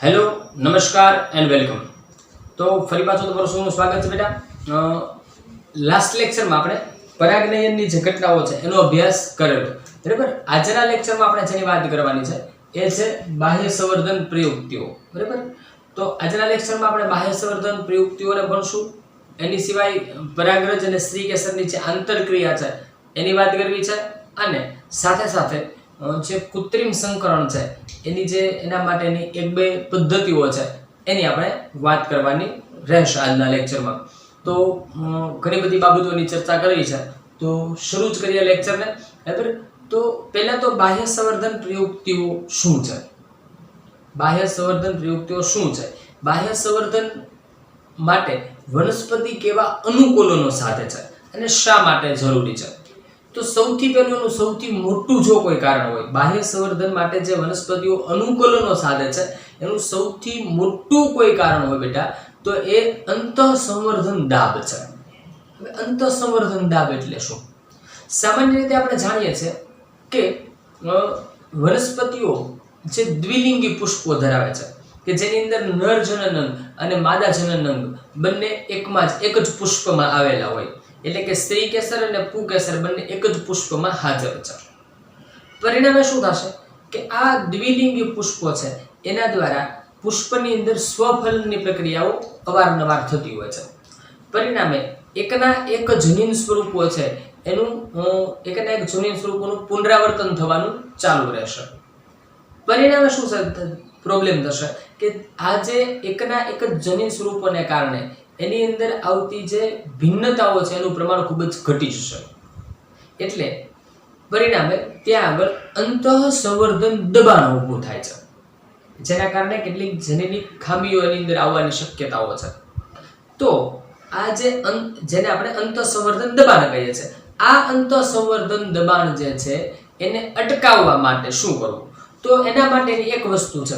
Hello नमस्कार and welcome. तो फरी पाछो तमारुं सौનું સ્વાગત છે બેટા। લાસ્ટ લેક્ચરમાં આપણે પરાગનયનની જે ઘટનાઓ છે એનો અભ્યાસ કરેલો, બરાબર। આજના લેક્ચરમાં આપણે જેની વાત કરવાની છે એ છે બાહ્ય સંવર્ધન પ્રયુક્તિઓ, બરાબર। તો આજના લેક્ચરમાં આપણે બાહ્ય સંવર્ધન પ્રયુક્તિઓને ભણશું। એની સિવાય પરાગરજ અને સ્ત્રીકેસરની જે આંતરક્રિયા છે એની વાત કરવી છે, અને સાથે સાથે જે કૃત્રિમ સંકરણ છે એની જે એના માટેની એક બે પદ્ધતિઓ છે એની આપણે વાત કરવાની રહેશે આજના લેક્ચરમાં। તો ઘણી બધી બાબતોની ચર્ચા કરવી છે, તો શરૂ જ કરીએ લેક્ચરને, બરાબર। તો પહેલા તો બાહ્ય સંવર્ધન પ્રયુક્તિઓ શું છે? બાહ્ય સંવર્ધન પ્રયુક્તિઓ શું છે? બાહ્ય સંવર્ધન માટે વનસ્પતિ કેવા અનુકૂલનો સાધે છે અને શા માટે જરૂરી છે? તો સૌથી પહેલું સૌથી મોટું જો કોઈ કારણ હોય બાહ્ય સંવર્ધન માટે જે વનસ્પતિઓ અનુકૂલનો સાધે છે એનું સૌથી મોટું કોઈ કારણ હોય બેટા તો એ અંતઃસંવર્ધન દાબ છે। હવે અંતઃસંવર્ધન દાબ એટલે શું? સામાન્ય રીતે આપણે જાણીએ છીએ કે વનસ્પતિઓ જે દ્વિલિંગી પુષ્પો ધરાવે છે કે જેની અંદર નર જનન અને માદા જનન બંને એકમાં જ એક જ પુષ્પમાં આવેલા હોય, એટલે કે સ્ત્રી કેસર અને પુંકેસર બંને એક જ પુષ્પમાં હાજર છે। પરિણામે શું થશે કે આ દ્વિલિંગી પુષ્પો છે એના દ્વારા પુષ્પની અંદર સ્વફલનની પ્રક્રિયાઓ અવારનવાર થતી હોય છે। પરિણામે એકના એક જનીન સ્વરૂપો છે એનું એકના એક જનીન સ્વરૂપોનું પુનરાવર્તન થવાનું ચાલુ રહેશે। પરિણામે શું પ્રોબ્લેમ થશે કે આ જે એકના એક જ જનીન સ્વરૂપોને કારણે એની અંદર આવતી જે ભિન્નતાઓ છે એનું પ્રમાણ ખૂબ જ ઘટી જશે, એટલે પરિણામે ત્યાં આગળ અંતઃસંવર્ધન દબાણ ઊભું થાય છે, જેના કારણે કેટલીક જનીનિક ખામીઓ એની અંદર આવવાની શક્યતાઓ છે। તો આ જેને આપણે અંતઃસંવર્ધન દબાણ કહીએ છીએ, આ અંતઃસંવર્ધન દબાણ જે છે એને અટકાવવા માટે શું કરવું? તો એના માટેની એક વસ્તુ છે,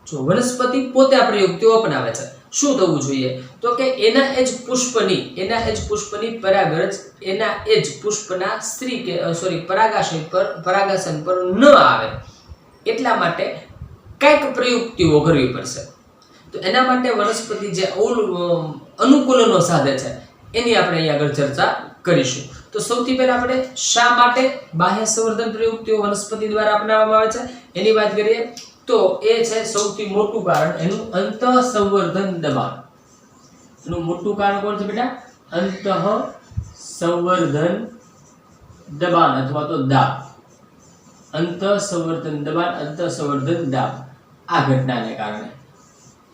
જો વનસ્પતિ પોતે આ પ્રયુક્તિઓ અપનાવે છે શું થવું જોઈએ? તો કે એના એ જ પુષ્પની પરાગરજ એના એ જ પુષ્પના પરાગાસન પર ન આવે એટલા માટે કઈક પ્રયુક્તિઓ કરવી પડશે। તો એના માટે વનસ્પતિ જે અનુકૂલનો સાધે છે એની આપણે અહીં આગળ ચર્ચા કરીશું। તો સૌથી પહેલા આપણે શા માટે બાહ્ય સંવર્ધન પ્રયુક્તિઓ વનસ્પતિ દ્વારા અપનાવવામાં આવે છે એની વાત કરીએ તો એ છે સૌથી મોટું કારણ એનું અંતઃસંવર્ધન દબાણ। એનું મોટું કારણ કોણ છે બેટા? અંતઃસંવર્ધન દબાણ અથવા તો દાબ। અંતઃસંવર્ધન દબાણ, અંતઃસંવર્ધન દાબ આ ઘટનાને કારણે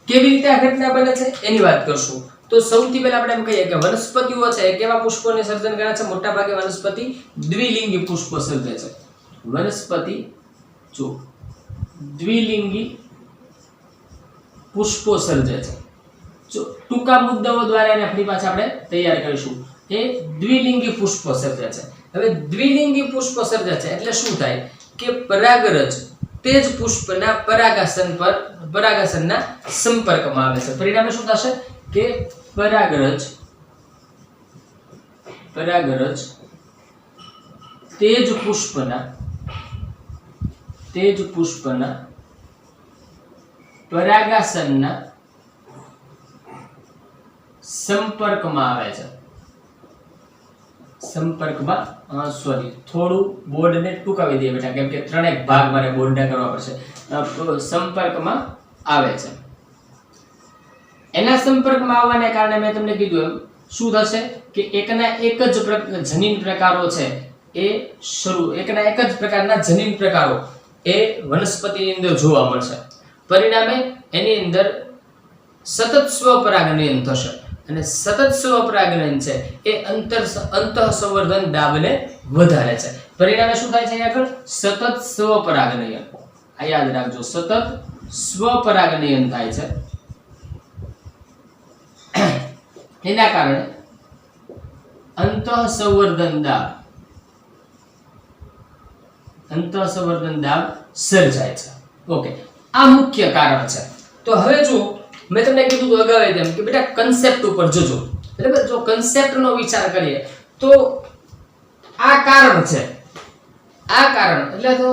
કેવી રીતે આ ઘટના બને છે એની વાત કરશું। તો સૌથી પહેલા આપણે એમ કહીએ કે વનસ્પતિઓ છે એ કેવા પુષ્પોને સર્જન કરે છે? મોટા ભાગે વનસ્પતિ દ્વિલિંગી પુષ્પો સર્જે છે। વનસ્પતિ જો દ્વિલિંગી પુષ્પો સર્જે છે, જો ટૂંકા મુદ્દાઓ દ્વારા એને આપણી પાસે આપણે તૈયાર કરીશું। એ દ્વિલિંગી પુષ્પો સર્જે છે। હવે દ્વિલિંગી પુષ્પો સર્જે છે એટલે શું થાય કે પરાગરજ તે જ પુષ્પના પરાગાસનના સંપર્કમાં આવે છે। પરિણામે શું થશે કે પરાગરજ તે જ પુષ્પના પરાગાસનના સંપર્કમાં આવે છે। થોડું બોર્ડને ટૂંકાવી દઈએ બેટા, કેમ કે ત્રણેક ભાગ મારે બોર્ડના કરવા પડશે। સંપર્કમાં આવે છે, એના સંપર્કમાં આવવાને કારણે મેં તમને કીધું એમ શું થશે કે એકના એક જ જનીન પ્રકારો છે એકના એક જ પ્રકારના જનીન પ્રકારો એ વનસ્પતિની અંદર જોવા મળશે। પરિણામે એની અંદર સતત સ્વપરાગનયન થશે, અને સતત સ્વપરાગનયન છે એ અંતઃસંવર્ધન દાબને વધારે છે। પરિણામે શું થાય છે આગળ? સતત સ્વપરાગનયન, આ યાદ રાખજો, સતત સ્વપરાગનયન થાય છે। એના કારણે અંતઃસંવર્ધન દાબ સર્જાય છે। ઓકે, આ મુખ્ય કારણ છે। તો હવે જો મેં તમને કીધું તો અગાઉ તેમ કે બેટા કન્સેપ્ટ ઉપર જોજો, બરાબર? જો કન્સેપ્ટનો વિચાર કરીએ તો આ કારણ છે, આ કારણ એટલે તો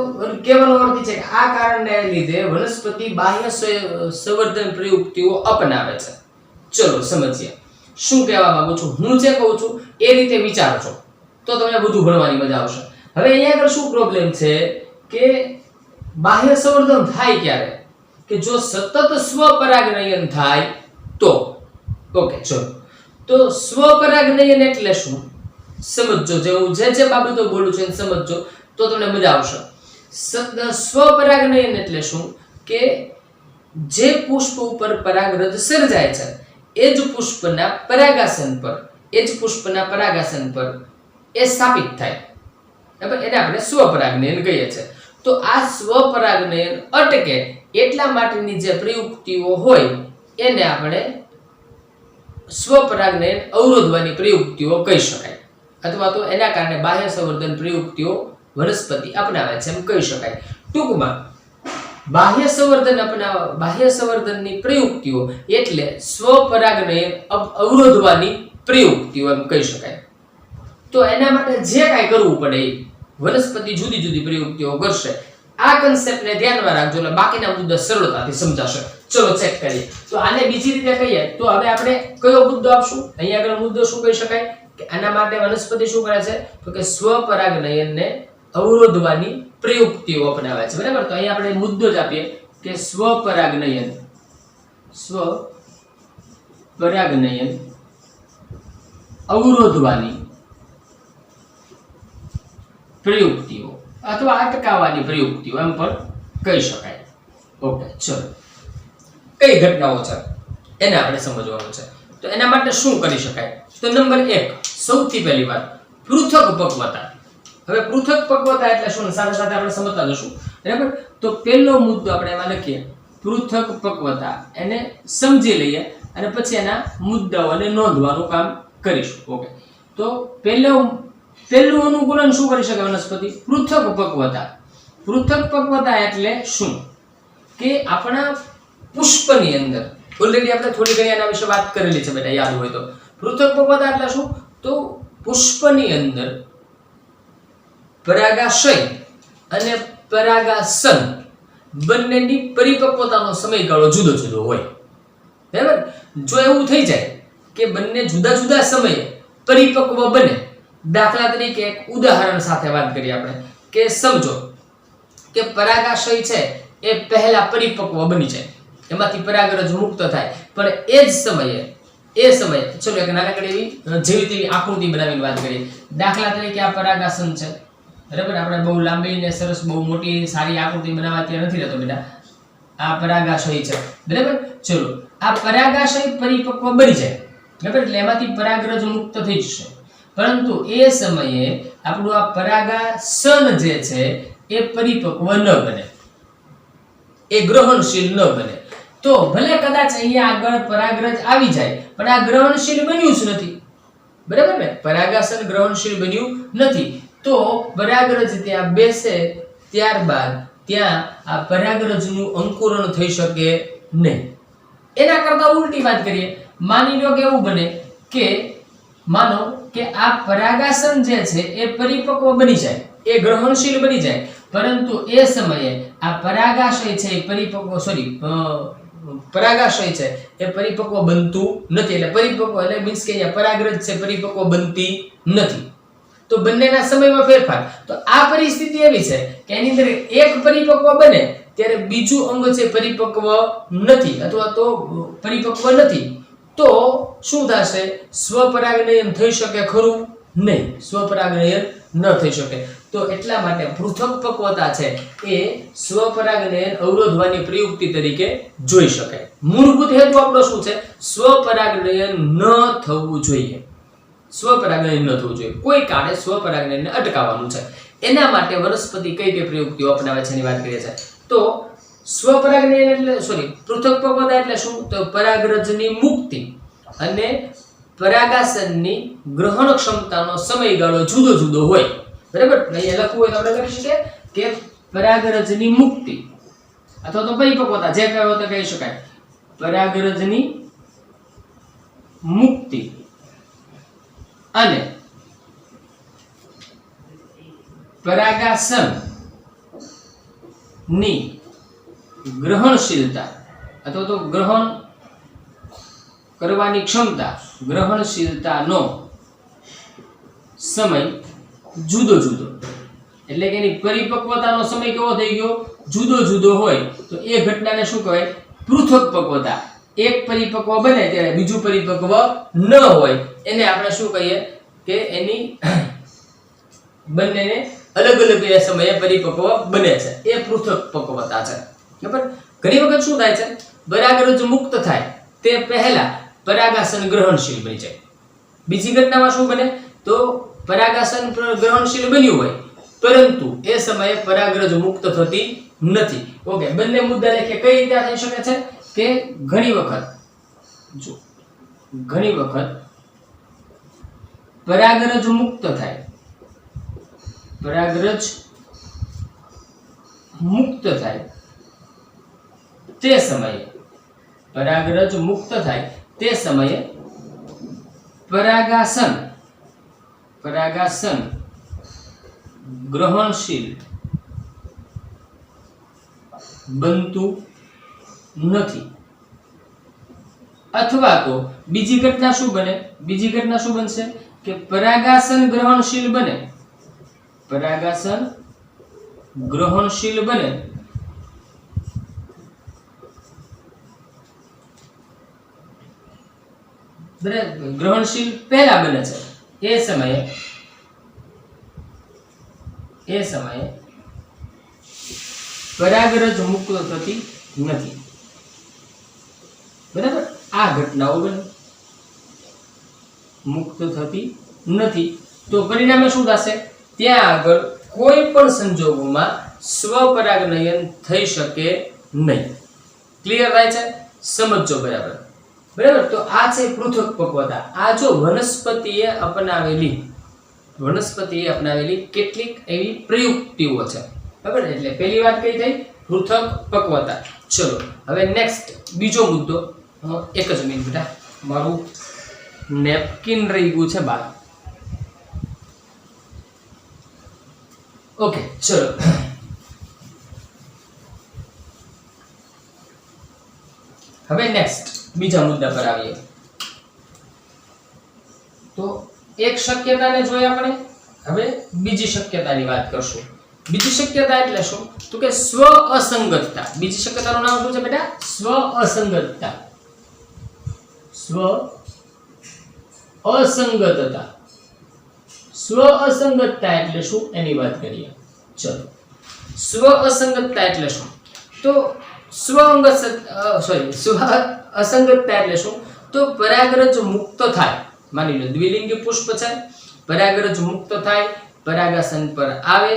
કહેવાનો અર્થ છે કે આ કારણને લીધે વનસ્પતિ બાહ્ય સંવર્ધન પ્રયુક્તિઓ અપનાવે છે. ચલો સમજીએ શું કહેવા માંગુ છું. હું જે કહું છું એ રીતે વિચારજો તો તમને બધું ભણવાની મજા આવશે. હવે અહીંયા આગળ શું પ્રોબ્લેમ છે કે બાહ્ય સંવર્ધન થાય ક્યારે કે જો સતત સ્વપરાગનયન થાય તો. ઓકે ચલો તો સ્વપરાગનયન એટલે શું સમજો. જે હું જે બાબતો બોલું છું એને સમજો તો તમને મજા આવશે. સ્વપરાગનયન એટલે શું કે જે પુષ્પ ઉપર પરાગરજ સર્જાય છે એ જ પુષ્પના પરાગાસન પર એ સ્થાપિત થાય. બરાબર એને આપણે સ્વપરાગનયન કહીએ છીએ. તો આ સ્વપરાગનયન અટકે એટલા માટેની જે પ્રયુક્તિઓ હોય એને આપણે સ્વપરાગનયન અવરોધવાની પ્રયુક્તિઓ કહી શકાય, અથવા તો એના કારણે બાહ્ય સંવર્ધન પ્રયુક્તિઓ વનસ્પતિ અપનાવે છે એમ કહી શકાય. ટૂંકમાં બાહ્ય સંવર્ધનની પ્રયુક્તિઓ એટલે સ્વપરાગનયન અવરોધવાની પ્રયુક્તિઓ એમ કહી શકાય. તો એના માટે જે કાંઈ કરવું પડે એ વનસ્પતિ જુદી જુદી પ્રયુક્તિઓ કરશે. આ કન્સેપ્ટને ધ્યાનમાં રાખજો એટલે બાકીના મુદ્દા સરળતાથી સમજાશે. ચલો ચેક કરીએ. તો આને બીજી રીતે કહીએ તો હવે આપણે કયો મુદ્દો આપશું? અહીંયા આગળ મુદ્દો શું કહી શકાય કે આના માટે વનસ્પતિ શું કરે છે તો કે સ્વપરાગનયનને અવરોધવાની પ્રયુક્તિઓ અપનાવે છે. બરાબર તો અહીંયા આપણે મુદ્દો જ આપીએ કે સ્વપરાગનયન અવરોધવાની પ્રયુક્તિઓ અથવા અટકાવવાની પ્રયુક્તિઓ એમ પણ કહી શકાય. ઓકે ચલો કઈ ઘટનાઓ છે એને આપણે સમજવાનું છે. તો એના માટે શું કરી શકાય? તો નંબર 1 સૌથી પહેલી વાત પૃથક પક્વતા. હવે પૃથક પક્વતા એટલે શું સાથે સાથે આપણે સમજતા જશું. બરાબર તો પહેલો મુદ્દો આપણે એમાં લખીએ પૃથક પક્વતા. એને સમજી લઈએ અને પછી એના મુદ્દાઓને નોંધવાનું કામ કરીશું. ઓકે તો પહેલું અનુકૂલન શું કરી શકે વનસ્પતિ? પૃથક પક્વતા. પૃથક પક્વતા એટલે શું કે આપણા પુષ્પની અંદર ઓલરેડી આપણે થોડી ઘણી આના વિશે વાત કરેલી છે બેટા, યાદ હોય તો. પૃથક પક્વતા એટલે શું? તો પુષ્પની અંદર પરાગાશય અને પરાગાસન બંનેની પરિપક્વતાનો સમયગાળો જુદો જુદો હોય. બરાબર જો એવું થઈ જાય કે બંને જુદા જુદા સમયે પરિપક્વ બને, દાખલા તરીકે એક ઉદાહરણ સાથે વાત કરીએ આપણે કે સમજો કે પરાગાશય છે એ પહેલા પરિપક્વ બની જાય, એમાંથી પરાગરજ મુક્ત થાય, પણ એ સમયે ચલો એક નાનકડી એવી જેવી તેવી આકૃતિ બનાવીને વાત કરીએ. દાખલા તરીકે આ પરાગાસન છે. બરાબર આપણે બહુ લાંબી ને સરસ બહુ મોટી સારી આકૃતિ બનાવવા ત્યાં નથી રહેતો બેટા. આ પરાગાશય છે. બરાબર ચલો આ પરાગાશય પરિપક્વ બની જાય. બરાબર એટલે એમાંથી પરાગરજ મુક્ત થઈ જશે, પરંતુ એ સમયે આપણું આ પરાગાસન જે છે એ પરિપક્વ ન બને, એ ગ્રહણશીલ ન બને. તો ભલે કદાચ અહીંયા આગળ પરાગરજ આવી જાય પણ આ ગ્રહણશીલ બન્યું જ નથી. બરાબર ને પરાગાસન ગ્રહણશીલ બન્યું નથી. તો પરાગરજ ત્યાં બેસે ત્યારબાદ ત્યાં આ પરાગરજનું અંકુરણ થઈ શકે નહીં. એના કરતા ઉલટી વાત કરીએ, માની લો કે એવું બને કે માનો કે આ પરાગાસન જે છે એ પરિપક્વ બની જાય, એ ગ્રહણશીલ બની જાય, પરંતુ એ સમયે આ પરાગાશય છે એ પરાગાશય છે એ પરિપક્વ બનતું નથી. એટલે પરિપક્વ એટલે મીન્સ કે અહીંયા પરાગરજ છે પરિપક્વ બનતી નથી. તો બંનેના સમયમાં ફેરફાર. તો આ પરિસ્થિતિ એવી છે કે એની અંદર એક પરિપક્વ બને ત્યારે બીજું અંગ છે પરિપક્વ નથી અથવા તો પરિપક્વ નથી. તો શું થશે? સ્વપરાગનયન થઈ શકે ખરું? નહીં, સ્વપરાગનયન ન થઈ શકે. તો એટલા માટે પૃથક પક્વતા છે એ સ્વપરાગનયન અવરોધવાની પ્રયુક્તિ તરીકે જોઈ શકાય. મૂળભૂત હેતુ આપણો શું છે? સ્વપરાગનયન ન થવું જોઈએ. સ્વપરાગનયન ન થવું જોઈએ. કોઈ કારણે સ્વપરાગનયનને અટકાવવાનું છે. એના માટે વનસ્પતિ કઈ કઈ પ્રયુક્તિઓ અપનાવે છે એની વાત કરીએ છીએ. તો સ્વપરાગનયન એટલે પૃથક પક્વતા એટલે શું? તો પરાગરજની મુક્તિ અને પરાગાસનની ગ્રહણ ક્ષમતાનો સમયગાળો જુદો જુદો હોય. બરાબર અહીંયા લખવું હોય તો આપણે કરી શકીએ કે પરાગરજની મુક્તિ અથવા તો પરિપક્વતા જે કહેવો તો કહી શકાય. પરાગરજની મુક્તિ અને પરાગાસન ની ગ્રહણશીલતા અથવા તો ગ્રહણ કરવાની ક્ષમતા, ગ્રહણશીલતાનો સમય જુદો જુદો, એટલે કે એની પરિપક્વતાનો સમય કેવો થઈ ગયો, જુદો જુદો હોય તો એ ઘટનાને શું કહેવાય, પૃથક પક્વતા. એક પરિપક્વ બને ત્યારે બીજું પરિપક્વ ન હોય એને આપણે શું કહીએ કે એની બંનેને અલગ અલગ સમયે પરિપક્વ બને છે, એ પૃથક પક્વતા છે. બરાબર. ઘણી વખત શું થાય છે, પરાગરજ મુક્ત થાય તે પહેલા પરાગાસન ગ્રહણશીલ બની જાય. બીજી ઘટનામાં શું બને તો પરાગાસન ગ્રહણશીલ બન્યું હોય પરંતુ એ સમયે પરાગરજ મુક્ત થતી નથી. ઓકે, બંને મુદ્દા લેખે કઈ રીતે થઈ શકે છે કે ઘણી વખત પરાગરજ મુક્ત થાય, પરાગરજ મુક્ત થાય તે સમયે, પરાગરજ મુક્ત થાય તે સમયે પરાગાસન ગ્રહણશીલ બનતું નથી. અથવા તો બીજી ઘટના શું બને, બીજી ઘટના શું બનશે કે પરાગાસન ગ્રહણશીલ બને, પરાગાસન ગ્રહણશીલ બને ગ્રહણશીલ પહેલા બને છે, એ સમયે પરાગરજ મુક્ત થતી નથી. બરાબર. આ ઘટનાઓ બને, મુક્ત થતી નથી તો પરિણામે શું થશે, ત્યાં આગળ કોઈ પણ સંજોગોમાં સ્વપરાગનયન થઈ શકે નહીં. ક્લિયર થાય છે? સમજો બરાબર. બરાબર. તો આ છે પૃથક પક્વતા. આ જો વનસ્પતિએ અપનાવેલી કેટલીક એવી પ્રયુક્તિઓ છે. બરાબર. એટલે પહેલી વાત કઈ થઈ, પૃથક પક્વતા. ચલો હવે નેક્સ્ટ બીજો મુદ્દો. એક જ મિનિટ બેટા, મારું નેપકિન રહી ગયું છે બહાર. ઓકે ચલો હવે નેક્સ્ટ બીજા મુદ્દા પર આવીએ. તો એક શક્યતાને જોઈએ આપણે, હવે બીજી શક્યતાની વાત કરશું. બીજી શક્યતા એટલે શું તો કે સ્વ અસંગતતા. બીજી શક્યતાનું નામ શું છે બેટા? સ્વ અસંગતતા. સ્વ અસંગતતા. સ્વ અસંગતતા એટલે શું એની વાત કરીએ. ચલો, સ્વ અસંગતતા એટલે શું? તો સ્વ અસંગતતા એટલે શું? તો પરાગરજ મુક્ત થાય, માની લો દ્વિલિંગી પુષ્પ છે, પરાગરજ મુક્ત થાય, પરાગાસન પર આવે,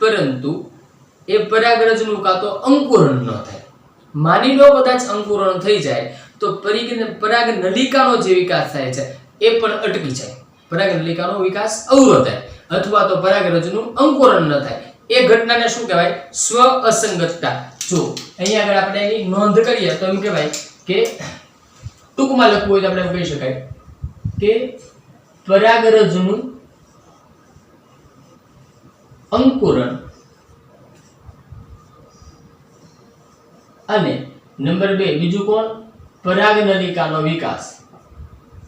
પરંતુ એ પરાગરજનું કાં તો અંકુરણ ન થાય. માની લો કદાચ અંકુરણ થઈ જાય તો પરાગ નલિકાનો જે વિકાસ થાય છે એ પણ અટકી જાય, પરાગ નલિકાનો વિકાસ અવરોધાય અથવા તો પરાગરજનું અંકુરણ ન થાય. એ ઘટનાને શું કહેવાય? સ્વ અસંગતતા. જો અહીંયા આગળ આપણે એની નોંધ કરીએ તો એમ કહેવાય કે ટૂંકમાં લખવું હોય તો આપણે કહી શકાય કે પરાગરજનું અંકુરણ અને નંબર 2 બીજું કોણ? પરાગ નલિકાનો વિકાસ.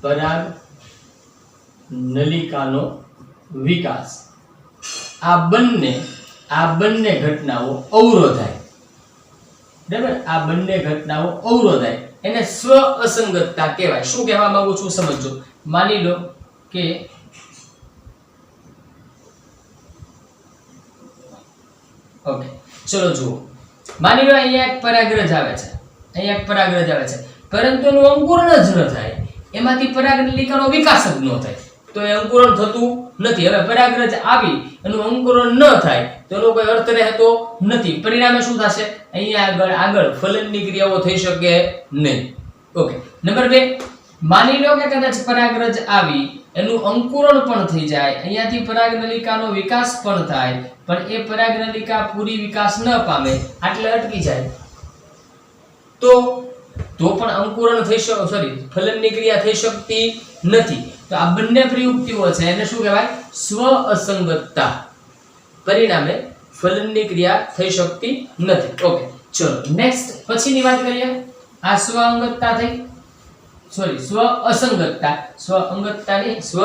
પરાગ નલિકાનો વિકાસ. આ બંને ઘટનાઓ અવરોધાય. બરાબર. આ બંને ઘટનાઓ અવરોધાય એને સ્વ અસંગતતા કહેવાય. શું કહેવા માંગુ છું સમજો. માની લો કે ઓકે ચલો જુઓ, માની લો અહીંયા એક પરાગરજ આવે છે, પરંતુ એનું અંકુરણ જ ન થાય, એમાંથી પરાગનલિકાનો વિકાસ જ ન થાય, તો એ અંકુરણ થતું નથી. હવે પરાગરજ આવી એનું અંકુરણ ન થાય તો એનો કોઈ અર્થ રહેતો નથી. પરિણામે શું થશે? અહીંયા આગળ ફલનની ક્રિયાઓ થઈ શકે નહીં. ઓકે. નંબર 2, માની લો કે કદાચ પરાગરજ આવી એનું અંકુરણ પણ થઈ જાય, અહીંયાથી પરાગનલિકાનો વિકાસ પણ થાય, પણ એ પરાગનલિકા પૂરી વિકાસ ન પામે, આટલે અટકી જાય, તો પણ અંકુરણ થઈ ફલનની ક્રિયા થઈ શકતી નથી. તો આ બંને પ્રયુક્તિઓ છે એને શું કહેવાય? સ્વ અસંગતતા. પરિણામે ફલનની ક્રિયા થઈ શકતી નથી. ઓકે, ચલો નેક્સ્ટ પછીની વાત કરીએ. આ સ્વ અંગતતા થઈ, સોરી સ્વ અસંગતતા, સ્વ અંગતતા નહીં, સ્વ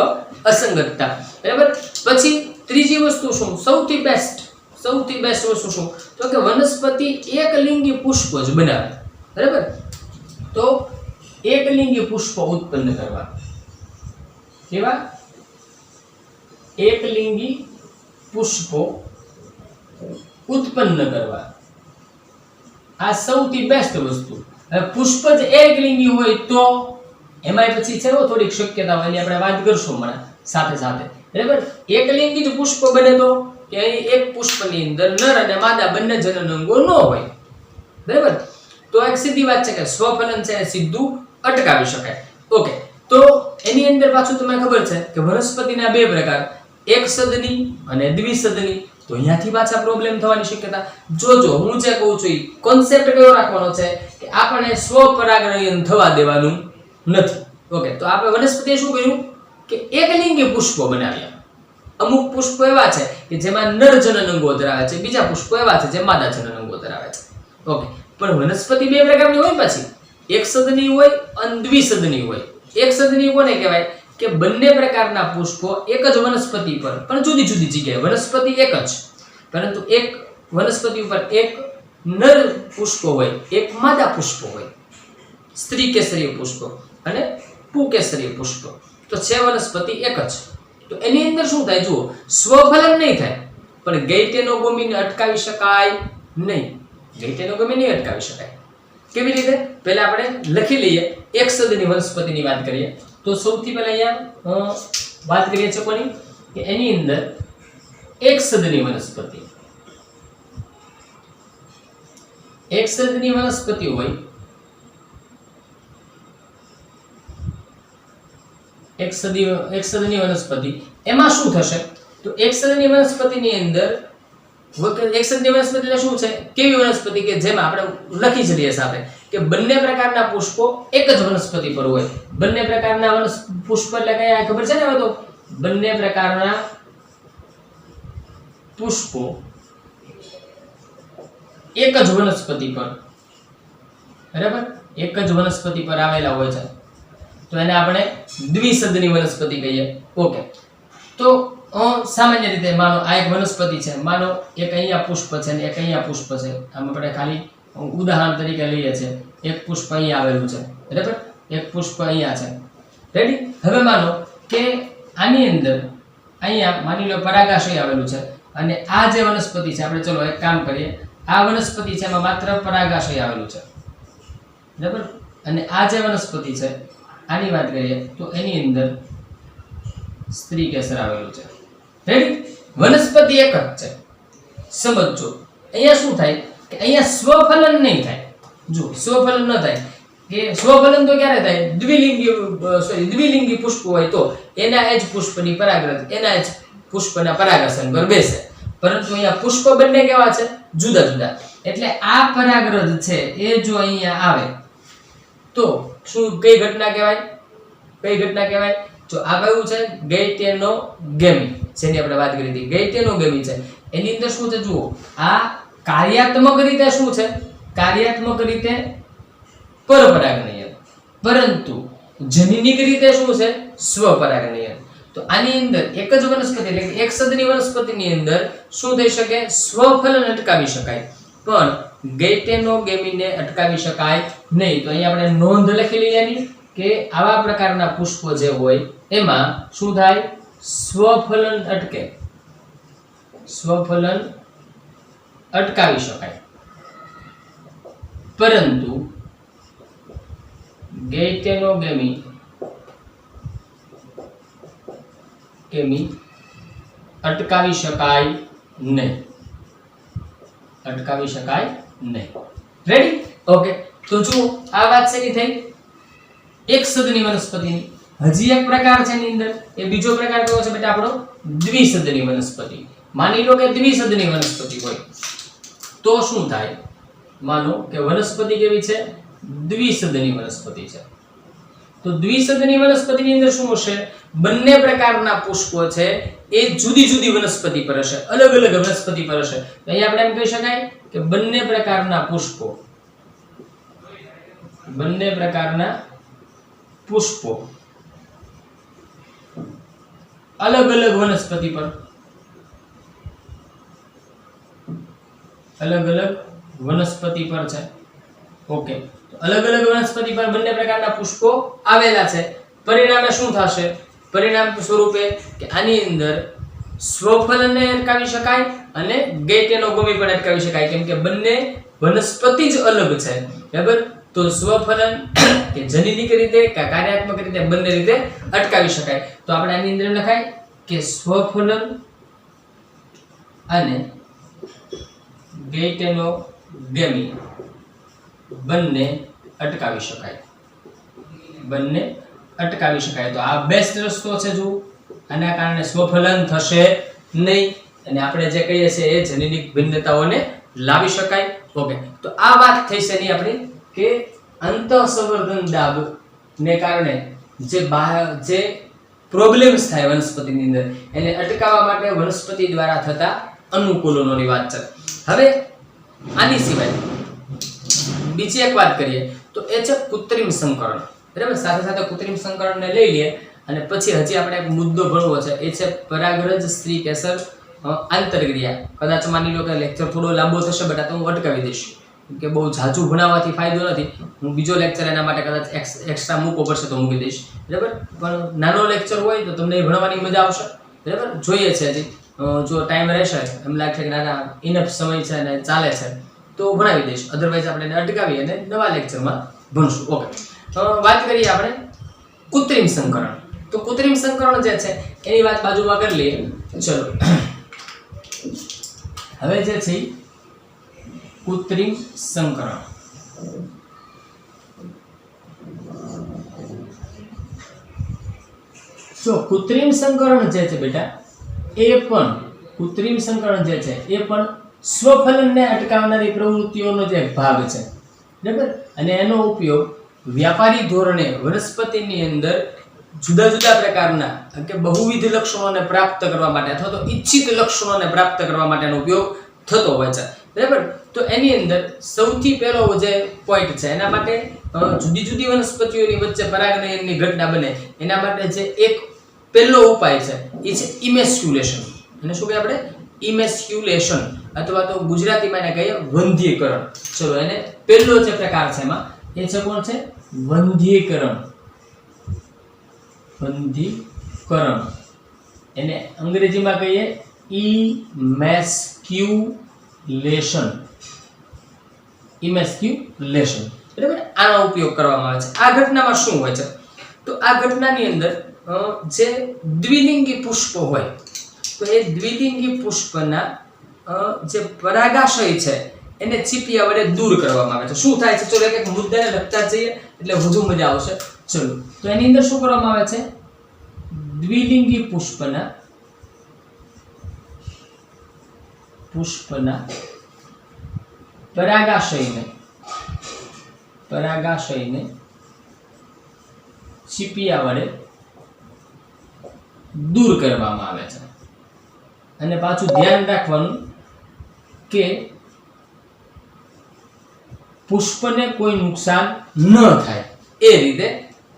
અસંગતતા. બરાબર. પછી ત્રીજી વસ્તુ શું? સૌથી બેસ્ટ વસ્તુ શું? તો કે વનસ્પતિ એકલિંગી પુષ્પો જ બનાવે. બરાબર. તો એકલિંગી પુષ્પો ઉત્પન્ન કરવા. કેવા? એકલિંગી પુષ્પો ઉત્પન્ન કરવા. આ સૌથી બેસ્ટ વસ્તુ. હવે પુષ્પ જ એકલિંગી હોય તો એમાં પછી છે થોડીક શક્યતા હોય, આપણે વાત કરશું હમણાં સાથે સાથે. બરાબર. એકલિંગી જ પુષ્પ બને તો કે એક પુષ્પની અંદર નર અને માદા બંને જનન અંગો ન હોય. બરાબર. તો એક સીધી વાત છે કે સ્વફલન છે એ સીધું અટકાવી શકાય. ઓકે, તો એની અંદર પાછું તમને ખબર છે કે વનસ્પતિના બે પ્રકાર, એક સદની અને દ્વિસદની. તો અહીંયાથી પાછા પ્રોબ્લેમ થવાની શક્યતા. જોજો હું જે કહું છું એ કોન્સેપ્ટ કયો રાખવાનો છે કે આપણે સ્વપરાગનયન થવા દેવાનું નથી. ઓકે, તો આપણે વનસ્પતિએ શું કર્યું કે એકલિંગી પુષ્પો બનાવ્યા. અમુક પુષ્પો એવા છે કે જેમાં નર જનન અંગો ધરાવે છે, બીજા પુષ્પો એવા છે જે માદા જનન અંગો ધરાવે છે. ઓકે, પણ વનસ્પતિ બે પ્રકારની હોય, પછી એક સદની હોય અને દ્વિસદની હોય. એક સદની કોને કહેવાય? કે બંને પ્રકારના પુષ્પો એક જ વનસ્પતિ પર પણ જુદી જુદી જગ્યાએ, વનસ્પતિ એક જ પરંતુ એક વનસ્પતિ ઉપર એક નર પુષ્પ હોય, એક માદા પુષ્પ હોય, સ્ત્રી કેસરીય પુષ્પ અને પુંકેસરીય પુષ્પ. તો છે વનસ્પતિ એક જ. તો એની અંદર શું થાય? જુઓ, સ્વફલન નહીં થાય પણ ગૈટેનોગમીને અટકાવી શકાય નહીં. ગૈટેનોગમી નહીં અટકાવી શકાય. કેવી રીતે? પહેલા આપણે લખી લઈએ. એક સદની વનસ્પતિની વાત કરીએ તો સૌથી પહેલા અહીંયા વાત કરીએ છીએ કોની? કે એની અંદર એક સદની વનસ્પતિ, એક સદની વનસ્પતિ હોય, એક સદની વનસ્પતિ. એમાં શું થશે? તો એક સદની વનસ્પતિની અંદર એક સદની વનસ્પતિ એટલે શું છે? કેવી વનસ્પતિ કે જેમાં આપણે લખી જ લઈએ સાથે કે બંને પ્રકારના પુષ્પો એક જ વનસ્પતિ પર હોય. બંને પ્રકારના પુષ્પ એટલે કયા ખબર છે ને? હવે તો બંને પ્રકારના પુષ્પો એક જ વનસ્પતિ પર, બરાબર, એક જ વનસ્પતિ પર આવેલા હોય છે તો એને આપણે દ્વિસદની વનસ્પતિ કહીએ. ઓકે, તો સામાન્ય રીતે માનો આ એક વનસ્પતિ છે, માનો એક અહીંયા પુષ્પ છે ને એક અહીંયા પુષ્પ છે. આમ આપણે ખાલી ઉદાહરણ તરીકે લઈએ છીએ. એક પુષ્પ અહીંયા આવેલું છે, બરાબર, એક પુષ્પ અહીંયા છે. રેડી? હવે માનો કે આની અંદર અહીંયા માની લો પરાગાશય આવેલું છે અને આ જે વનસ્પતિ છે, આપણે ચલો એક કામ કરીએ, આ વનસ્પતિ છે એમાં માત્ર પરાગાશય આવેલું છે, બરાબર, અને આ જે વનસ્પતિ છે આની વાત કરીએ તો એની અંદર સ્ત્રી કેસર આવેલું છે. રેડી? વનસ્પતિ એક જ છે. સમજો અહીંયા શું થાય કે અહીંયા સ્વફલન નહીં થાય. જો સ્વફલન ન થાય કે સ્વફલન તો ક્યારે થાય? દ્વિલિંગી પુષ્પ હોય તો એના એ જ પુષ્પની પરાગરજ એના જ પુષ્પના પરાગાસન પર બેસે. પરંતુ અહીંયા પુષ્પ બંને કેવા છે? જુદા જુદા. એટલે આ પરાગરજ છે એ જો અહીંયા આવે તો શું કઈ ઘટના કહેવાય? કઈ ઘટના કહેવાય? જો આ કયું છે? ગૈટેનોગેમી, જેની આપણે વાત કરી હતી. ગૈટેનોગેમી છે. એની અંદર શું છે? જુઓ, આ કાર્યાત્મક રીતે શું છે? કાર્યાત્મક રીતે પરપરાગનયન, પરંતુ જનનિક રીતે શું છે? સ્વપરાગનયન. તો આની અંદર એક જ વનસ્પતિ એટલે કે એક સદની વનસ્પતિની અંદર શું થઈ શકે? સ્વફલન અટકાવી શકાય પણ ગૈટેનોગેમીને અટકાવી શકાય નહીં. તો અહીંયા આપણે નોંધ લખી લઈએ કે આવા પ્રકારના પુષ્પો જે હોય એમાં શું થાય? સ્વફલન અટકે, સ્વફલન અટકાવી શકાય પરંતુ ગૈટેનોગેમી અટકાવી શકાય નહીં, અટકાવી શકાય નહીં. રેડી? ઓકે, તો જુઓ આ વાત શેની થઈ? એક સદની વનસ્પતિની. હજી એક પ્રકાર છે એની અંદર, એ બીજો પ્રકાર કયો છે બેટા? આપણો દ્વિસદની વનસ્પતિ. માની લો કે દ્વિસદની વનસ્પતિ હોય તો શું થાય? માનો કે વનસ્પતિ કેવી છે? દ્વિસદની વનસ્પતિ છે. તો દ્વિસદની વનસ્પતિની અંદર શું હશે? બંને પ્રકારના પુષ્પો છે એ જુદી જુદી વનસ્પતિ પર હશે, અલગ અલગ વનસ્પતિ પર હશે. તો અહીં આપણે એમ કહી શકાય કે બંને પ્રકારના પુષ્પો અલગ અલગ વનસ્પતિ પર છે. ઓકે, તો અલગ અલગ વનસ્પતિ પર બંને પ્રકારના પુષ્પો આવેલા છે. પરિણામે શું થશે? પરિણામ સ્વરૂપે કે આની અંદર સ્વફલનને અટકાવી શકાય અને ગેટેનોગમી પણ અટકાવી શકાય, કેમ કે બંને વનસ્પતિ જ અલગ છે. બરાબર? તો સ્વફલન કે જનીનિક રીતે કે કાર્યાત્મક રીતે બંને રીતે અટકાવી શકાય. તો આપણે આની અંદર લખાય કે સ્વફલન અને ગેટેનોગમી બંને અટકાવી શકાય. તો આ બેસ્ટ રસ્તો છે. જો આના કારણે સ્વફલન થશે નહીં અને આપણે જે કહીએ છીએ એ જનીનિક ભિન્નતાઓને લાવી શકાય. ઓકે, તો આ વાત થઈ છે ની આપણી કે અંતઃસંવર્ધન દાબ ને કારણે જે પ્રોબ્લેમ્સ થાય વનસ્પતિની અંદર એને અટકાવવા માટે વનસ્પતિ દ્વારા થતા અનુકૂલનોની વાત છે. હવે આની સિવાય બીજી એક વાત કરીએ તો એ છે કૃત્રિમ સંકરણ. બરાબર? સાથે સાથે કૃત્રિમ સંકરણને લઈ લઈએ અને પછી હજી આપણે એક મુદ્દો ભણવો છે, એ છે પરાગરજ સ્ત્રી કેસર આંતરક્રિયા. કદાચ માની લો કે લેક્ચર થોડો લાંબો થશે, બટ આ તો હું અટકાવી દઈશ કે બહુ ઝાઝુ ભણાવવાથી ફાયદો નથી. હું બીજો લેક્ચર એના માટે કદાચ એક્સ્ટ્રા મૂકવો પડશે તો મૂકી દઈશ. બરાબર? પણ નાનો લેક્ચર હોય તો તમને ભણવાની મજા આવશે. બરાબર? જોઈએ છે હજી જો ટાઈમ રહેશે, એમ લાગશે કે નાના ઇનફ સમય છે અને ચાલે છે તો ભણાવી દઈશ. અધરવાઇઝ આપણે એને અટકાવી અને નવા લેક્ચરમાં ભણશું. ઓકે, વાત કરીએ આપણે કૃત્રિમ સંકરણ. તો કૃત્રિમ સંકરણ જે છે એની વાત બાજુમાં કરી લઈએ. ચલો, હવે જે છે કૃત્રિમ સંકરણ. જો કૃત્રિમ સંકરણ જે છે બેટા, કૃત્રિમ સંકરણ જે છે એ પણ સ્વફલનને અટકાવનારી પ્રવૃત્તિઓનો જે ભાગ છે. બરાબર? અને એનો ઉપયોગ વ્યાપારી ધોરણે વનસ્પતિની અંદર જુદા જુદા પ્રકારના કે બહુવિધ લક્ષણોને પ્રાપ્ત કરવા માટે અથવા તો ઈચ્છિત લક્ષણોને પ્રાપ્ત કરવા માટેનો ઉપયોગ થતો હોય છે. બરાબર? તો એની અંદર સૌથી પહેલો જે પોઈન્ટ છે, એના માટે જુદી જુદી વનસ્પતિઓની વચ્ચે પરાગનયનની ઘટના બને એના માટે જે એક પહેલો ઉપાય છે એ છે ઇમેસ્ક્યુલેશન. અને શું કહીએ આપણે? ઇમેસ્ક્યુલેશન, અથવા તો ગુજરાતીમાં એને કહીએ વંધ્યીકરણ. ચલો, એને પહેલો જે પ્રકાર છે એમાં એ છે કોણ છે? વંધ્યીકરણ. એને અંગ્રેજીમાં કહીએ ઇમેસ્ક્યુલેશન. બરાબર? આનો ઉપયોગ કરવામાં આવે છે. આ ઘટનામાં શું હોય છે? તો આ ઘટનાની અંદર જે દ્વિલિંગી પુષ્પ હોય તો એ દ્વિલિંગી પુષ્પના જે પરાગાશય છે એને ચીપિયા વડે દૂર કરવામાં આવે છે. શું થાય છે? ચલો એક મુદ્દાને લખતા જઈએ એટલે વધુ મજા આવશે. ચલો, તો એની અંદર શું કરવામાં આવે છે? દ્વિલિંગી પુષ્પના પરાગાશયને ચીપિયા વડે દૂર કરવામાં આવે છે. અને પાછું ધ્યાન રાખવાનું કે પુષ્પને કોઈ નુકસાન ન થાય એ રીતે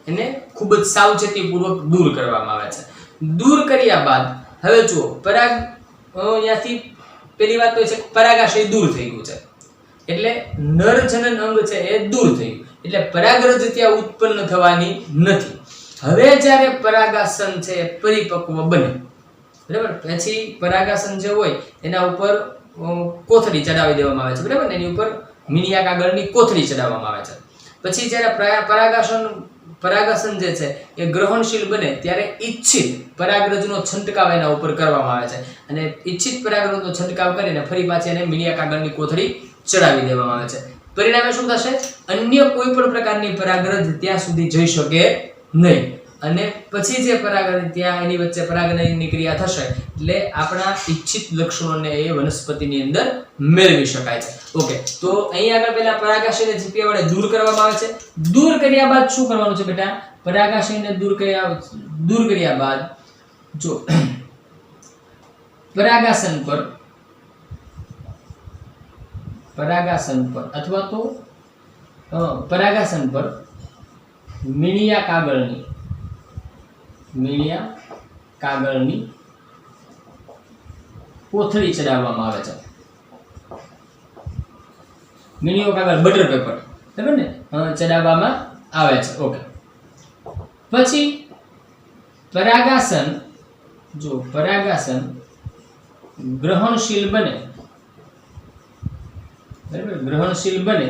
એને ખૂબ જ સાવચેતીપૂર્વક દૂર કરવામાં આવે છે. દૂર કર્યા બાદ હવે જુઓ, અહીંયાથી પેલી વાત તો છે પરાગાશય દૂર થઈ ગયું છે એટલે નર જનન અંગ છે એ દૂર થઈ ગયું એટલે પરાગરજ ત્યાં ઉત્પન્ન થવાની નથી. હવે જ્યારે પરાગાસન છે એ પરિપક્વ બને, બરાબર, પછી પરાગાસન જે હોય એના ઉપર કોથળી ચડાવી દેવામાં આવે છે. બરાબર? એની ઉપર મીણિયા કાગળની કોથળી ચડાવવામાં આવે છે. પછી જ્યારે પરાગાસન જે છે એ ગ્રહણશીલ બને ત્યારે ઈચ્છિત પરાગરજનો છંટકાવ એના ઉપર કરવામાં આવે છે અને ઈચ્છિત પરાગરજનો છંટકાવ કરીને ફરી પાછી એને મીણિયા કાગળની કોથળી ચડાવી દેવામાં આવે છે. પરિણામે શું થશે? અન્ય કોઈ પણ પ્રકારની પરાગરજ ત્યાં સુધી જઈ શકે નહીં અને પછી જે પરાગરજ ત્યાં એની વચ્ચે પરાગનયનની ક્રિયા થશે એટલે આપણા ઈચ્છિત લક્ષણોને એ વનસ્પતિની અંદર મેળવી શકાય છે. ઓકે, તો અહીં આગળ પહેલા પરાગાશયને ચીપિયા વડે દૂર કરવામાં આવે છે. દૂર કર્યા બાદ શું કરવાનું છે બેટા? પરાગાશયને દૂર કર્યા બાદ જો પરાગાસન પર અથવા તો પરાગાસન પર મીણિયા કાગળની કોથળી ચડાવવામાં આવે છે. મીણિયો કાગળ બટર પેપર બરાબર ને ચડાવવામાં આવે છે. ઓકે, પછી પરાગાસન ગ્રહણશીલ બને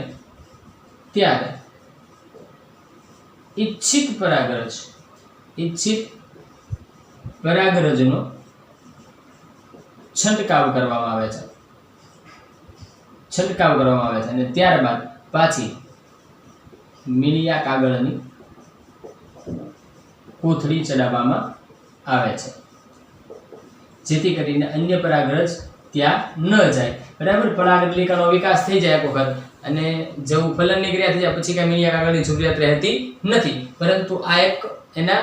ત્યારે ઈચ્છિત પરાગરજનો છંટકાવ કરવામાં આવે છે અને ત્યારબાદ પાછી મીણિયા કાગળની કોથળી ચડાવવામાં આવે છે, જેથી કરીને અન્ય પરાગરજ ત્યાં ન જાય. બરાબર, પરાગનલિકાનો વિકાસ થઈ જાય એક વખત અને જેવું ફલનની ક્રિયા થઈ જાય પછી કઈ મીણિયા કાગળની જરૂરિયાત રહેતી નથી, પરંતુ આ એક એના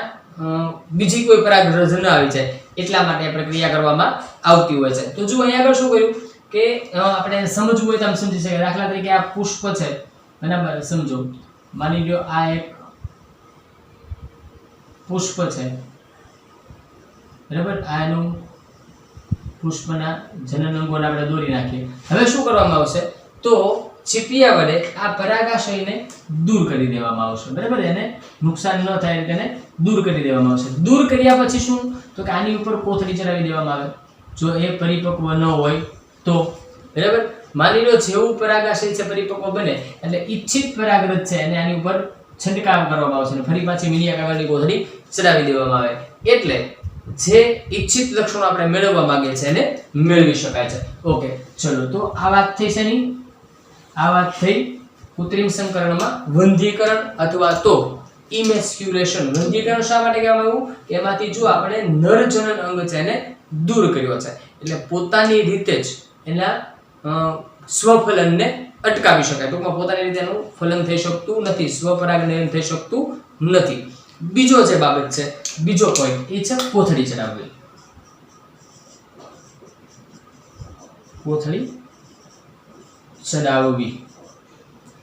બીજી કોઈ પરાગરજ ન આવી જાય એટલા માટે આ પ્રક્રિયા કરવામાં આવતી હોય છે. તો જો અહીંયા આગળ શું કર્યું કે આપણે સમજવું હોય તો આમ સમજી શકાય. દાખલા તરીકે આ પુષ્પ છે, બરાબર, સમજો, માની લો આ એક પુષ્પ છે, બરાબર, આ એનું પુષ્પના જનન અંગોને આપણે દોરી નાખીએ. હવે શું કરવામાં આવશે તો ચીપિયા વડે આ પરાગાશયને દૂર કરી દેવામાં આવશે. બરાબર, એને નુકસાન ન થાય તેને દૂર કરી દેવામાં આવશે. દૂર કર્યા પછી શું તો કે આની ઉપર કોથળી ચડાવી દેવામાં આવે. જો એ પરિપક્વ ન હોય તો, બરાબર, માની લો જેવું પરાગાશય છે પરિપક્વ બને એટલે ઈચ્છિત પરાગરજ છે અને આની ઉપર છંટકાવ કરવામાં આવશે અને ફરી પાછી મીણિયા કાગળની કોથળી ચડાવી દેવામાં આવે. એટલે જે ઈચ્છિત લક્ષણો આપણે મેળવવા માંગીએ છીએ એને મેળવી શકાય છે. ઓકે, ચલો, તો આ વાત થઈ છે ની, આ વાત થઈ કૃત્રિમ સંકરણમાં વંધ્યીકરણ અથવા તો ઇમેસ્ક્યુલેશન. વંધ્યીકરણ શા માટે કહેવામાં આવ્યું કે એમાંથી જો આપણે નર જનન અંગ છે એને દૂર કર્યો છે એટલે પોતાની રીતે જ એના સ્વફલનને અટકાવી શકાય. ટૂંકમાં પોતાની રીતે એનું ફલન થઈ શકતું નથી, સ્વપરાગનયન થઈ શકતું નથી. બીજો જે બાબત છે, બીજો પોઈન્ટ એ છે કોથળી ચડાવવી.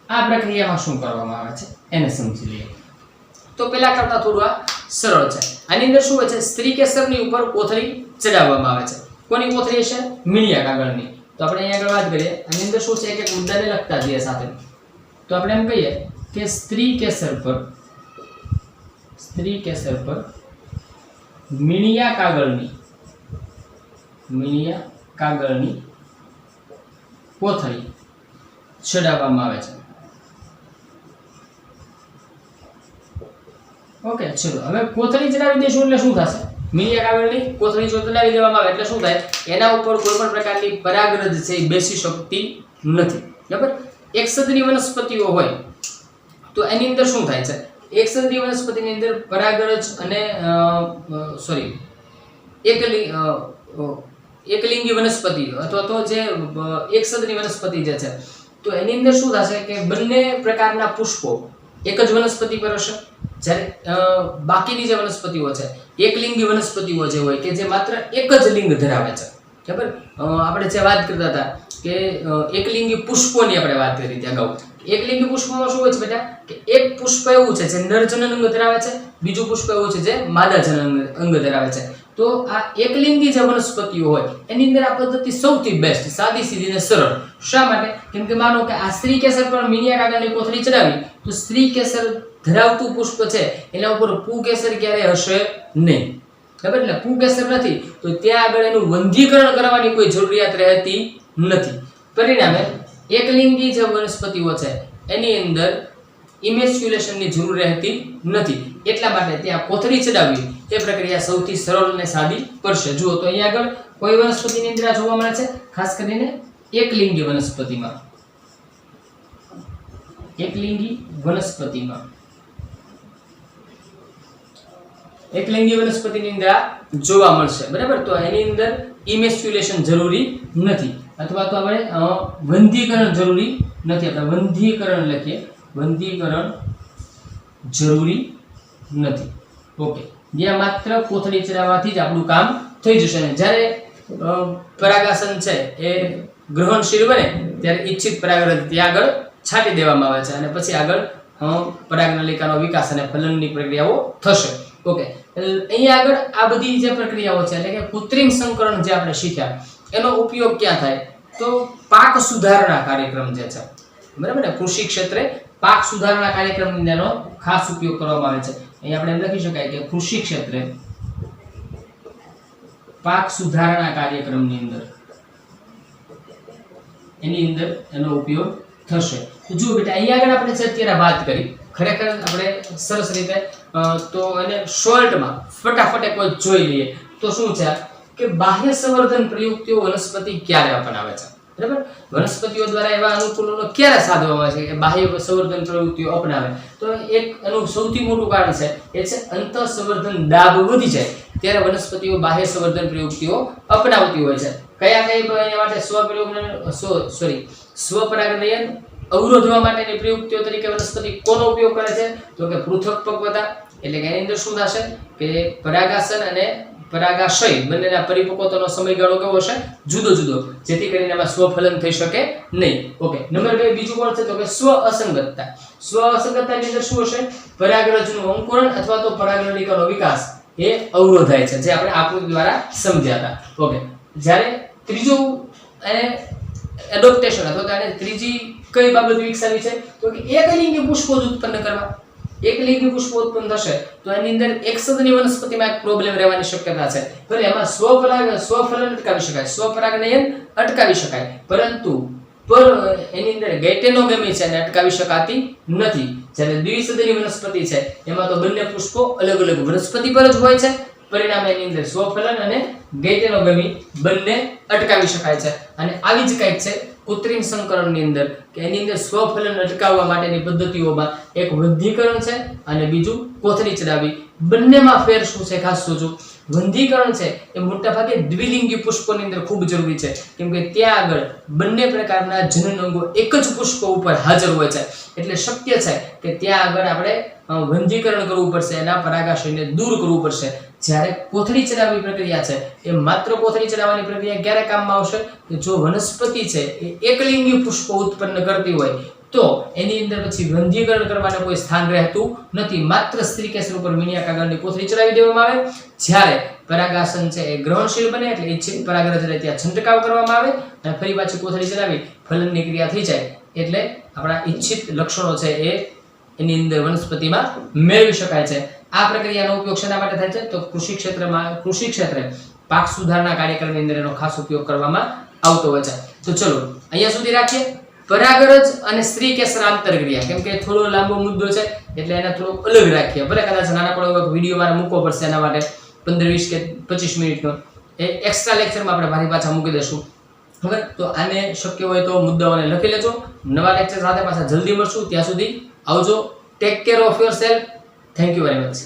આ પ્રક્રિયામાં શું કરવામાં આવે છે એને સમજી લઈએ. તો પેલા કરતા થોડું આ સરળ છે. આની અંદર શું હોય છે, સ્ત્રી કેસરની ઉપર કોથળી ચડાવવામાં આવે છે. કોની કોથળી છે? મીણિયા કાગળની. તો આપણે અહીંયા આગળ વાત કરીએ, આની અંદર શું છે કે મુદ્દાને લગતા જઈએ સાથે. તો આપણે એમ કહીએ કે સ્ત્રી કેસર પર મીણિયા કાગળની કોથળી ચડાવવામાં આવે છે. ઓકે, ચલો, હવે કોથળી ચડાવી દઈશું એટલે શું થશે? મીણિયા કાગળની કોથળી જો ચડાવી દેવામાં આવે એટલે શું થાય? એના ઉપર કોઈ પણ પ્રકારની પરાગરજ છે એ બેસી શકતી નથી. બરાબર, એકસદની વનસ્પતિઓ હોય તો એની અંદર શું થાય છે? એકસદની વનસ્પતિની અંદર પરાગરજ અને એકલિંગી વનસ્પતિ અથવા તો જે એકસદની વનસ્પતિ જે છે તો એની અંદર શું થશે કે બંને પ્રકારના પુષ્પો એક જ વનસ્પતિ પર હશે, જ્યારે બાકીની જે વનસ્પતિઓ છે એકલિંગી વનસ્પતિઓ જે હોય કે જે માત્ર એક જ લિંગ ધરાવે છે. બરાબર, આપણે જે વાત કરતા હતા કે એકલિંગી પુષ્પોની આપણે વાત કરી હતી અગાઉ. એકલિંગી પુષ્પમાં શું હોય છે બેટા કે એક પુષ્પ એવું છે જે નર જનન અંગ ધરાવે છે, બીજું પુષ્પ એવું છે જે માદા જનન અંગ ધરાવે છે. તો આ એકલિંગી જે વનસ્પતિઓ હોય એની અંદર આ પદ્ધતિ સૌથી બેસ્ટ, સાદી સીધી ને સરળ. શા માટે? કેમ કે માનો કે આ સ્ત્રી કેસર પર મીણિયા કાગળની કોથળી ચડાવી તો સ્ત્રી કેસર ધરાવતું પુષ્પ છે એના ઉપર પુંકેસર ક્યારેય હશે નહીં. બરાબર, એટલે પુંકેસર નથી તો ત્યાં આગળ એનું વંધ્યીકરણ કરવાની કોઈ જરૂરિયાત રહેતી નથી. પરિણામે એકલિંગી જે વનસ્પતિઓ છે એની અંદર ઇમેસ્ક્યુલેશનની જરૂર રહેતી નથી. એટલા માટે ત્યાં કોથળી ચડાવવી એ પ્રક્રિયા સૌથી સરળ અને સાદી પડશે. જુઓ તો અહીંયા આગળ કોઈ વનસ્પતિની અંદર જોવા મળે છે, ખાસ કરીને એકલિંગી વનસ્પતિમાં. એકલિંગી વનસ્પતિની અંદર જોવા મળશે. બરાબર, તો એની અંદર ઇમેસ્ક્યુલેશન જરૂરી નથી અથવા તો આપણે વંધ્યીકરણ જરૂરી નથી. આપણે વંધ્યીકરણ લખીએ, વંધ્યીકરણ જરૂરી નથી. ઓકે, જ્યાં માત્ર કોથળી ચડાવવાથી જ આપણું કામ થઈ જશે. અને જ્યારે પરાગાસન છે એ ગ્રહણશીલ બને ત્યારે ઈચ્છિત પરાગરજ ત્યાં આગળ છાંટી દેવામાં આવે છે અને પછી આગળ પરાગનલિકાનો વિકાસ અને ફલનની પ્રક્રિયાઓ થશે. ઓકે, અહીંયા આગળ આ બધી જે પ્રક્રિયાઓ છે એટલે કે કૃત્રિમ સંકરણ જે આપણે શીખ્યા એનો ઉપયોગ ક્યાં થાય તો પાક સુધારણા કાર્યક્રમ જે છે, બરાબર ને, કૃષિ ક્ષેત્રે પાક સુધારણા કાર્યક્રમની એનો ખાસ ઉપયોગ કરવામાં આવે છે. અહીં આપણે એમ લખી શકાય કે કૃષિ ક્ષેત્રે પાક સુધારણા કાર્યક્રમની અંદર એની અંદર એનો ઉપયોગ થશે. તો જુઓ બેટા, અહીંયા આગળ આપણે અત્યારે વાત કરી, ખરેખર આપણે સરસ રીતે તો એને શોર્ટમાં ફટાફટ એક વાર જોઈ લઈએ તો શું છે કે બાહ્ય સંવર્ધન પ્રયુક્તિઓ વનસ્પતિ ક્યારે અપનાવે છે, બરાબર. વનસ્પતિઓ દ્વારા એવા અનુકૂલનો ક્યારે સાધવામાં આવે છે કે બાહ્ય સંવર્ધન પ્રયુક્તિઓ અપનાવે? તો એક એનું સૌથી મોટું કારણ છે એ છે અંતઃ સંવર્ધન દાબ વધી જાય ત્યારે વનસ્પતિઓ બાહ્ય સંવર્ધન પ્રયુક્તિઓ અપનાવતી હોય છે. કયા એના માટે સ્વપરાગનયન અવરોધવા માટેની પ્રયુક્તિઓ તરીકે વનસ્પતિ કોનો ઉપયોગ કરે છે તો કે પૃથક પક્વતા, એટલે કે એની અંદર શું થશે કે પરાગાસન અને પરાગાશય બંનેના પરિપક્વતાનો સમયગાળો કેવો હશે? જુદો જુદો, જેથી કરીને એમાં સ્વફલન થઈ શકે નહીં. ઓકે, નંબર 2 બીજું કોણ છે તો કે સ્વ અસંગતતા. સ્વ અસંગતતાની અંદર શું હશે? પરાગરજનું અંકુરણ અથવા તો પરાગનલિકાનો વિકાસ એ અવરોધાય છે, જે આપણે આકૃતિ દ્વારા સમજ્યા હતા. ઓકે, જ્યારે ત્રીજું એને એડોપ્ટેશન અથવા તો એને ત્રીજી કઈ બાબત વિકસાવી છે તો કે એકલિંગી પુષ્પો ઉત્પન્ન કરવા. એકલિંગી પુષ્પો ઉત્પન્ન થશે તો એની અંદર એકસદની વનસ્પતિમાં એક પ્રોબ્લેમ રહેવાની શક્યતા છે. ભલે એમાં સ્વફલન અટકાવી શકાય, સ્વપરાગનયન અટકાવી શકાય, પરંતુ એની અંદર ગેટેનોગેમી છે એને અટકાવી શકાતી નથી. જ્યારે દ્વિસદની વનસ્પતિ છે એમાં તો બંને પુષ્પો અલગ અલગ વનસ્પતિ પર જ હોય છે, પરિણામે એની અંદર સ્વફલન અને ગેટેનોગેમી બંને અટકાવી શકાય છે. અને આવી જ કંઈક છે કૃત્રિમ સંકરણની અંદર કે એની અંદર સ્વફલન અટકાવવા માટેની પદ્ધતિઓમાં એક વૃદ્ધિકરણ છે અને બીજું કોથળી ચડાવી. બંનેમાં ફેર શું છે ખાસ સોચો. વંધીકરણ છે એ મોટાભાગે દ્વિલિંગી પુષ્પોની અંદર ખૂબ જરૂરી છે, કેમ કે ત્યાં આગળ બંને પ્રકારના જનન અંગો એક જ પુષ્પ ઉપર હાજર હોય છે, એટલે શક્ય છે કે ત્યાં આગળ આપણે વંધીકરણ કરવું પડશે, એના પરાગાશયને દૂર કરવું પડશે. જ્યારે કોથળી ચડાવવાની પ્રક્રિયા છે એ માત્ર કોથળી ચડાવવાની પ્રક્રિયા ક્યારે કામમાં આવશે કે જો વનસ્પતિ છે એ એકલિંગી પુષ્પો ઉત્પન્ન કરતી હોય તો એની અંદર પછી વંધ્યીકરણ કરવાનું કોઈ સ્થાન રહેતું નથી, માત્ર સ્ત્રી કેસર ઉપર મીણિયા કાગળની કોથળી ચડાવી દેવામાં આવે. જ્યારે પરાગાસન છે એ ગ્રહણશીલ બને એટલે ઈચ્છિત પરાગરજ ત્યાં છંટકાવ કરવામાં આવે અને ફરી પાછી કોથળી ચડાવી ફલનની ક્રિયા થઈ જાય એટલે આપણા ઈચ્છિત લક્ષણો છે એ એની અંદર વનસ્પતિમાં મેળવી શકાય છે. આ પ્રક્રિયાનો ઉપયોગ શેના માટે થાય છે તો કૃષિ ક્ષેત્રે પાક સુધારણા કાર્યક્રમની અંદર એનો ખાસ ઉપયોગ કરવામાં આવતો હોય છે. તો ચલો અહીંયા સુધી રાખીએ. પરાગરજ અને સ્ત્રી કેસર આંતરક્રિયા, કેમ કે થોડો લાંબો મુદ્દો છે એટલે એને થોડો અલગ રાખીએ. ભલે કદાચ નાનકડો વિડીયો મારે મૂકવો પડશે એના માટે 15 20 કે 25 મિનિટનો, એ એક્સ્ટ્રા લેક્ચરમાં આપણે મારી પાછા મૂકી દઈશું. બરાબર, તો આને શક્ય હોય તો મુદ્દાઓને લખી લેજો. નવા લેક્ચર સાથે પાછા જલ્દી મળશું. ત્યાં સુધી આવજો. Take care of your self. Thank you very much.